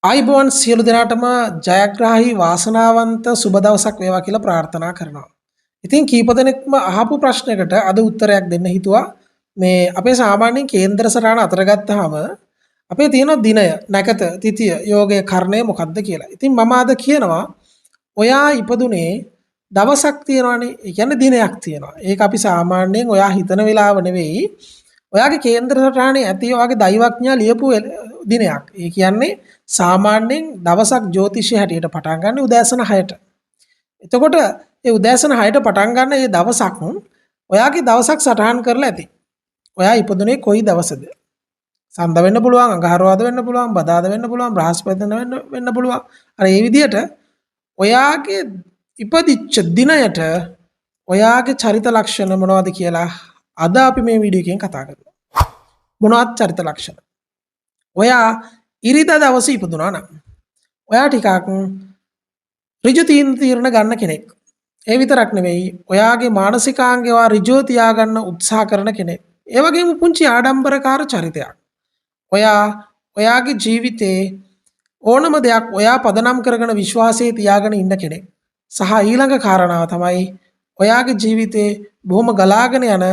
ආයිබෝන් සියලු දෙනාටම ජයග්‍රාහී වාසනාවන්ත සුබ දවසක් වේවා කියලා ප්‍රාර්ථනා කරනවා. ඉතින් කීප දෙනෙක්ම අහපු ප්‍රශ්නයකට අද උත්තරයක් දෙන්න හිතුවා. මේ අපේ සාමාන්‍ය කේන්දර සටහන අතර ගත්තාම අපේ තියෙන දිනය, නැකත, තිතිය, යෝගය, කර්ණය මොකක්ද කියලා. ඉතින් මම අද කියනවා ඔයා ඉපදුනේ දවසක් තියෙනවානේ. ඒ කියන්නේ දිනයක් තියෙනවා. ඒක අපි සාමාන්‍යයෙන් ඔයා හිතන වෙලාව නෙවෙයි. ඔයාගේ කේන්දර සටහනේ ඇති ඔයාගේ දෛවඥයා ලියපු දිනයක්. ඒ කියන්නේ සාමාන්‍යයෙන් දවසක් ජ්‍යොතිෂය හැටියට පටන් ගන්න උදෑසන 6ට. එතකොට ඒ උදෑසන 6ට පටන් ගන්න මේ දවසක් ඔයාගේ දවසක් සටහන් කරලා ඇති. ඔයා ඉපදුනේ කොයි දවසද? සඳ වෙන්න පුළුවන්, අඟහරුවාද වෙන්න පුළුවන්, බදාද වෙන්න පුළුවන්, බ්‍රහස්පතින්ද වෙන්න පුළුවන්. අර ඒ විදිහට ඔයාගේ ඉපදිච්ච දිනයට ඔයාගේ චරිත ලක්ෂණ මොනවද කියලා අද අපි මේ වීඩියෝ එකෙන් කතා කරනවා. මොනවද චරිත ලක්ෂණ? ඔයා ඉරිදා දවසේ ඉපදුනා නම් ඔයා ටිකක් ඍජු තීරණ ගන්න කෙනෙක්. ඒ විතරක් නෙවෙයි ඔයාගේ මානසිකාංගය ඔයා ඍජුව තියාගන්න උත්සාහ කරන කෙනෙක්. ඒ වගේම පුංචි ආඩම්බරකාර චරිතයක්. ඔයාගේ ජීවිතේ ඕනම දෙයක් ඔයා පදනම් කරගෙන විශ්වාසයේ තියාගෙන ඉන්න කෙනෙක්. සහ ඊළඟ කාරණාව තමයි ඔයාගේ ජීවිතේ බොහොම ගලාගෙන යන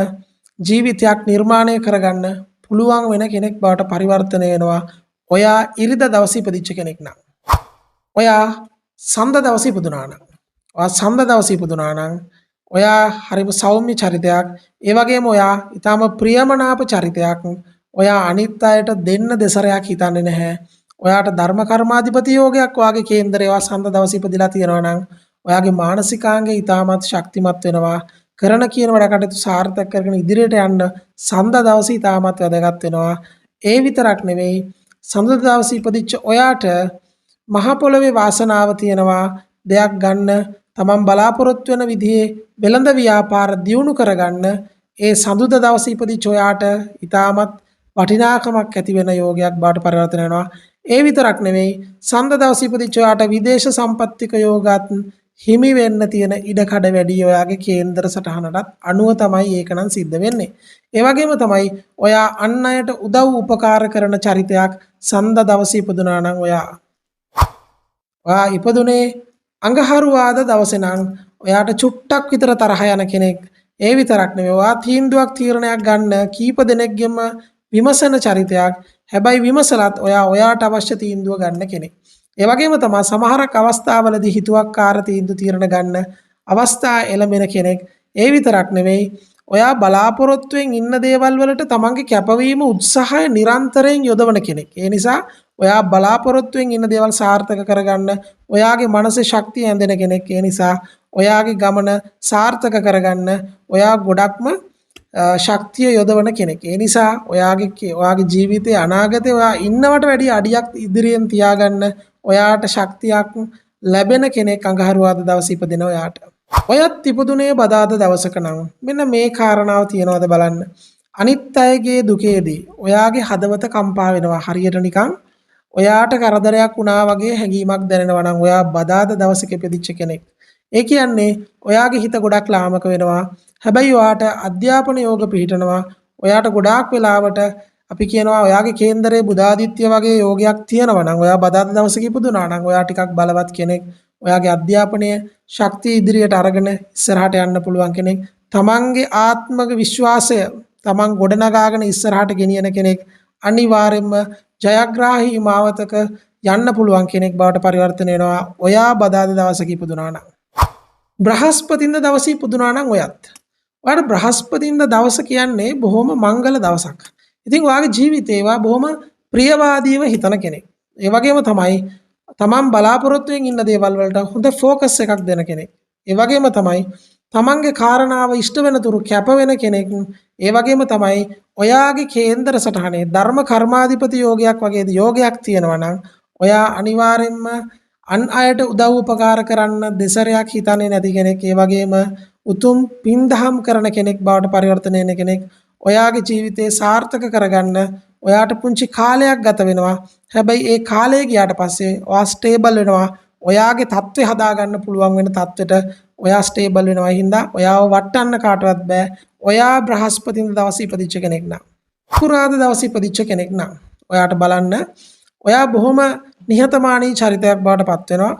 ජීවිතයක් නිර්මාණය කරගන්න පුළුවන් වෙන කෙනෙක් බවට පරිවර්තනය වෙනවා. ඔයා ඉරිදා දවසේ ඉපදිච්ච කෙනෙක් නම්. ඔයා සඳ දවසේ ඉපදුනා නම්. ඔයා සඳ දවසේ ඉපදුනා නම් ඔයා හරිම සෞම්‍ය චරිතයක්. ඒ වගේම ඔයා ඊටාම ප්‍රියමනාප චරිතයක්. ඔයා අනිත් අයට දෙන්න දෙසරයක් හිතන්නේ නැහැ. ඔයාට ධර්ම කර්මාධිපති යෝගයක් ඔයාගේ කේන්දරේ ඔයා සඳ දවසේ ඉපදිලා තියෙනවා නම් ඔයාගේ මානසිකාංගය ඊටමත් ශක්තිමත් වෙනවා. කරන කියන වැඩ කටයුතු සාර්ථක කරගෙන ඉදිරියට යන්න සඳ දවසේ ඊටමත් වැදගත් වෙනවා. ඒ විතරක් නෙවෙයි සඳ දවසේ ඉපදිච්ච ඔයාට මහ පොළොවේ වාසනාව තියෙනවා දෙයක් ගන්න තමන් බලාපොරොත්තු වෙන විදිහේ වෙළඳ ව්‍යාපාර දියුණු කරගන්න ඒ සඳුද දවසේ ඉපදිච්ච ඔයාට ඊටමත් වටිනාකමක් ඇති වෙන යෝගයක් බවට පරිවර්තන වෙනවා. ඒ විතරක් නෙවෙයි සඳ දවසේ ඉපදිච්ච ඔයාට විදේශ සම්පත්තික යෝගات හිමි වෙන්න තියෙන ඉඩකඩ වැඩි ඔයාගේ කේන්දර සටහනටත් අනුව තමයි ඒක නම් සිද්ධ වෙන්නේ. ඒ වගේම තමයි ඔයා අන් අයට උදව් උපකාර කරන චරිතයක් සඳ දවසේ ඉපදුනා නම් ඔයා ඉපදුනේ අඟහරුවාද දවසේ නම් ඔයාට චුට්ටක් විතර තරහ යන කෙනෙක්. ඒ විතරක් නෙවෙයි ඔයා තීන්දුවක් තීරණයක් ගන්න කීප දෙනෙක්ගෙම විමසන චරිතයක්. හැබැයි විමසලත් ඔයාට අවශ්‍ය තීන්දුව ගන්න කෙනෙක්. ඒ වගේම තමයි සමහරක් අවස්ථාවලදී හිතුවක්කාර තීන්දුව තීරණ ගන්න අවස්ථා එළඹෙන කෙනෙක්. ඒ විතරක් නෙවෙයි ඔයා බලාපොරොත්තුෙන් ඉන්න දේවල් වලට තමන්ගේ කැපවීම උත්සාහය නිරන්තරයෙන් යොදවන කෙනෙක්. ඒ නිසා ඔයා බලාපොරොත්තුෙන් ඉන්න දේවල් සාර්ථක කරගන්න ඔයාගේ මනසේ ශක්තිය ඇඳෙන කෙනෙක්. ඒ නිසා ඔයාගේ ගමන සාර්ථක කරගන්න ඔයා ගොඩක්ම ශක්තිය යොදවන කෙනෙක්. ඒ නිසා ඔයාගේ ජීවිතයේ අනාගතේ ඔයා ඉන්නවට වැඩිය අඩියක් ඉදිරියෙන් තියාගන්න ඔයාට ශක්තියක් ලැබෙන කෙනෙක් අඟහරුවාද දවසේ ඉපදින ඔයාට. ඔයත් ඉපදුනේ බදාද දවසක නම් මෙන්න මේ කාරණාව තියනවාද බලන්න. අනිත් අයගේ දුකේදී ඔයාගේ හදවත කම්පා වෙනවා. හරියට නිකන් ඔයාට කරදරයක් වුණා වගේ හැඟීමක් දැනෙනවා නම් ඔයා බදාද දවසක ඉපදිච්ච කෙනෙක්. ඒ කියන්නේ ඔයාගේ හිත ගොඩක් ලාමක වෙනවා. හැබැයි ඔයාට අධ්‍යාපන යෝග පිහිටනවා. ඔයාට ගොඩාක් වෙලාවට අපි කියනවා ඔයාගේ කේන්දරේ බුධාදිත්‍ය වගේ යෝගයක් තියෙනවා නම් ඔයා බදාද දවසක ඉපදුනා නම් ඔයා ටිකක් බලවත් කෙනෙක්. ඔයාගේ අධ්‍යාපනයේ ශක්තිය ඉදිරියට අරගෙන ඉස්සරහට යන්න පුළුවන් කෙනෙක්. තමන්ගේ ආත්මක විශ්වාසය තමන් ගොඩනගාගෙන ඉස්සරහට ගෙනියන කෙනෙක්. අනිවාර්යයෙන්ම ජයග්‍රාහී මාවතක යන්න පුළුවන් කෙනෙක් බවට පරිවර්තන වෙනවා ඔයා බදාද දවසක ඉපදුනා නම්. බ්‍රහස්පතින්ද දවසේ ඉපදුනා නම් ඔයාට බ්‍රහස්පතින්ද දවස කියන්නේ බොහොම මංගල දවසක්. ඉතින් ඔයාගේ ජීවිතේ බොහොම ප්‍රියවාදීව හිතන කෙනෙක්. ඒ වගේම තමයි තමන් බලාපොරොත්තුෙන් ඉන්න දේවල් වලට හොඳ ફોකස් එකක් දෙන කෙනෙක්. ඒ වගේම තමයි තමන්ගේ කාරණාව ඉෂ්ට වෙන තුරු කැප වෙන කෙනෙක්. ඒ වගේම තමයි ඔයාගේ කේන්දර සටහනේ ධර්ම කර්මාධිපති යෝගයක් වගේ යෝගයක් තියෙනවා නම් ඔයා අනිවාර්යයෙන්ම අන් අයට උදව් උපකාර කරන්න දෙසරයක් හිතන්නේ නැති කෙනෙක්. ඒ වගේම උතුම් පින්දහම් කරන කෙනෙක් බවට පරිවර්තනය වෙන කෙනෙක්. ඔයාගේ ජීවිතේ සාර්ථක කරගන්න ඔයාට පුංචි කාලයක් ගත වෙනවා. හැබැයි ඒ කාලය ගියාට පස්සේ ඔයා ස්ටේබල් වෙනවා. ඔයාගේ තත්ත්වය හදාගන්න පුළුවන් වෙන තත්ත්වෙට ඔයා ස්ටේබල් වෙනවා. හින්දා ඔයාව වටන්න කාටවත් බෑ. ඔයා බ්‍රහස්පතින්ද දවසේ ඉපදිච්ච කෙනෙක් නම්, කුරාද දවසේ ඉපදිච්ච කෙනෙක් නම් ඔයාට බලන්න ඔයා බොහොම නිහතමානී චරිතයක් බවට පත් වෙනවා.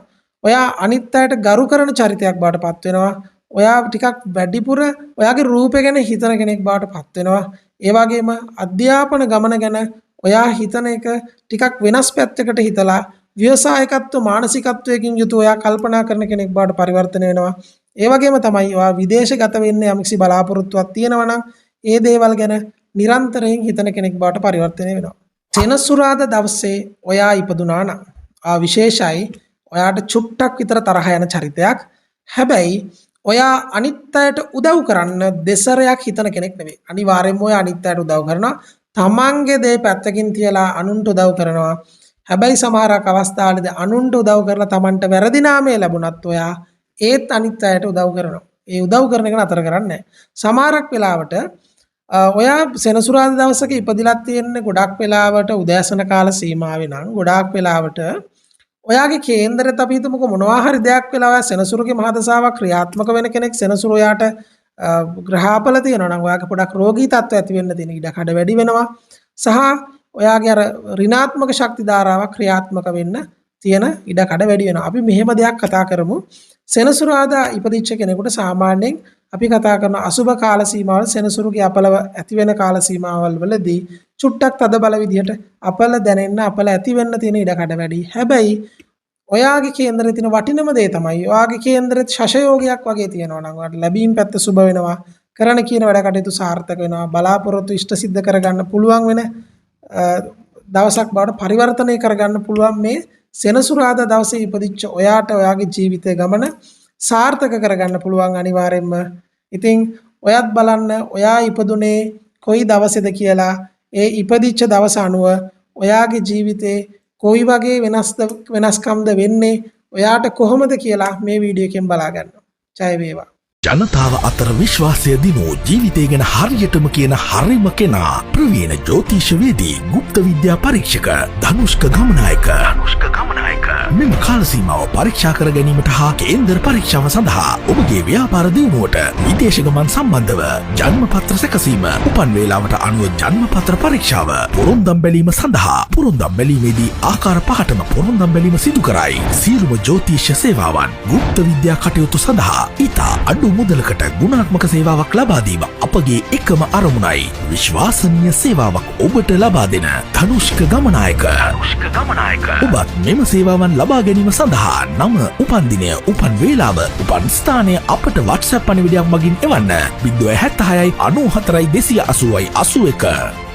ඔයා අනිත් අයට ගරු කරන චරිතයක් බවට පත් වෙනවා. ඔයා ටිකක් වැඩිපුර ඔයාගේ රූපය ගැන හිතන කෙනෙක් බවට පත් වෙනවා. ඒ වගේම අධ්‍යාපන ගමන ගැන ඔයා හිතන එක ටිකක් වෙනස් පැත්තකට හිතලා ව්‍යවසායකත්ව මානසිකත්වයකින් යුතුව ඔයා කල්පනා කරන කෙනෙක් බවට පරිවර්තනය වෙනවා. ඒ වගේම තමයි ඔයා විදේශගත වෙන්න යම්කිසි බලාපොරොත්තුවක් තියෙනවා නම් ඒ දේවල් ගැන නිරන්තරයෙන් හිතන කෙනෙක් බවට පරිවර්තනය වෙනවා. සෙනසුරාදා දවසේ ඔයා ඉපදුනා නම් විශේෂයි ඔයාට චුට්ටක් විතර තරහ යන චරිතයක්. හැබැයි ඔයා අනිත් අයට උදව් කරන්න දෙසරයක් හිතන කෙනෙක් නෙවෙයි. අනිවාර්යයෙන්ම ඔයා අනිත් අයට උදව් කරනවා. තමන්ගේ දේ පැත්තකින් තියලා අනුන්ට උදව් කරනවා. හැබැයි සමහරක් අවස්ථාවලදී අනුන්ට උදව් කරලා තමන්ට වැරදි නාමය ලැබුණත් ඔයා ඒත් අනිත් අයට උදව් කරනවා. ඒ උදව් කරන එක නතර කරන්නේ නැහැ. සමහරක් වෙලාවට ඔයා සෙනසුරාදා දවසක ඉපදිලා තියෙන්නේ ගොඩක් වෙලාවට උදෑසන කාල සීමාවේ නම් ගොඩාක් වෙලාවට ඔයාගේ කේන්දරෙත් අපි හිතමුකෝ මොනවා හරි දෙයක් වෙලා ඔයා සෙනසුරුගේ මහදසාවක් ක්‍රියාත්මක වෙන කෙනෙක් සෙනසුරු ඔයාට ග්‍රහාපල තියෙනවා නම් ඔයාගේ පොඩක් රෝගී තත්ත්ව ඇති වෙන්න තියෙන ඉඩ කඩ වැඩි වෙනවා සහ ඔයාගේ අර ඍණාත්මක ශක්ති ධාරාවක් ක්‍රියාත්මක වෙන්න තියෙන ඉඩ කඩ වැඩි වෙනවා. අපි මෙහෙම දෙයක් කතා කරමු. සෙනසුරාදා ඉපදිච්ච කෙනෙකුට සාමාන්‍යයෙන් අපි කතා කරන අසුබ කාල සීමාවල සෙනසුරුගේ අපල ඇති වෙන කාල සීමාවල් වලදී චුට්ටක් තද බල විදිහට අපල දැනෙන්න අපල ඇති වෙන්න තියෙන ඉඩ කඩ වැඩි. හැබැයි ඔයාගේ කේන්දරේ තියෙන වටිනම දේ තමයි ඔයාගේ කේන්දරෙත් ශෂයෝගයක් වගේ තියෙනවා නම් ඔයාලට ලැබීම් පැත්ත සුබ වෙනවා. කරන කියන වැඩ කටයුතු සාර්ථක වෙනවා. බලාපොරොත්තු ඉෂ්ට සිද්ධ කරගන්න පුළුවන් වෙන දවසක් බවට පරිවර්තනය කරගන්න පුළුවන් මේ සෙනසුරාදා දවසේ ඉපදිච්ච ඔයාට ඔයාගේ ජීවිතය ගමන සාර්ථක කරගන්න පුළුවන් අනිවාර්යයෙන්ම. ඉතින් ඔයත් බලන්න ඔයා ඉපදුනේ කොයි දවසේද කියලා ඒ ඉපදිච්ච දවස අනුව ඔයාගේ ජීවිතේ කොයි වගේ වෙනස්කම්ද වෙන්නේ ඔයාට කොහොමද කියලා මේ වීඩියෝ එකෙන් බලා ගන්න. ජය වේවා. ජනතාව අතර විශ්වාසය දිනූ ජීවිතය ගැන හරියටම කියන හරිම කෙනා ප්‍රවීණ ජ්‍යෝතිෂවේදී ගුප්ත විද්‍යා පරීක්ෂක ධනුෂ්ක ගමනායක. මෙම කාලසීමාව පරීක්ෂා කර ගැනීමට හා කේන්දර පරීක්ෂාව සඳහා ඔබගේ ව්‍යාපාර දියුණුවට විදේශ ගමන් සම්බන්ධව ජන්මපත්‍ර සැකසීම උපන් වේලාවට අනුව ජන්මපත්‍ර පරීක්ෂාව පොරොන්දම් බැලීම සඳහා පොරොන්දම් බැලීමේදී ආකාර පහටම පොරොන්දම් බැලීම සිදු කරයි. සියලුම ජ්‍යෝතිෂ සේවාවන් ගුප්ත විද්‍යා කටයුතු සඳහා ඉතා අඩු මුදලකට ගුණාත්මක සේවාවක් ලබා දීම අපගේ එකම අරමුණයි. විශ්වාසනීය සේවාවක් ඔබට ලබා දෙන ධනුෂ්ක ගමනායක. ඔබත් මෙම සේවාවන් ලබා ගැනීම සඳහා නම, උපන්දිනය, උපන් වේලාව, උපන් ස්ථානය අපට WhatsApp පණිවිඩයක් මගින් එවන්න. 076 94 280 81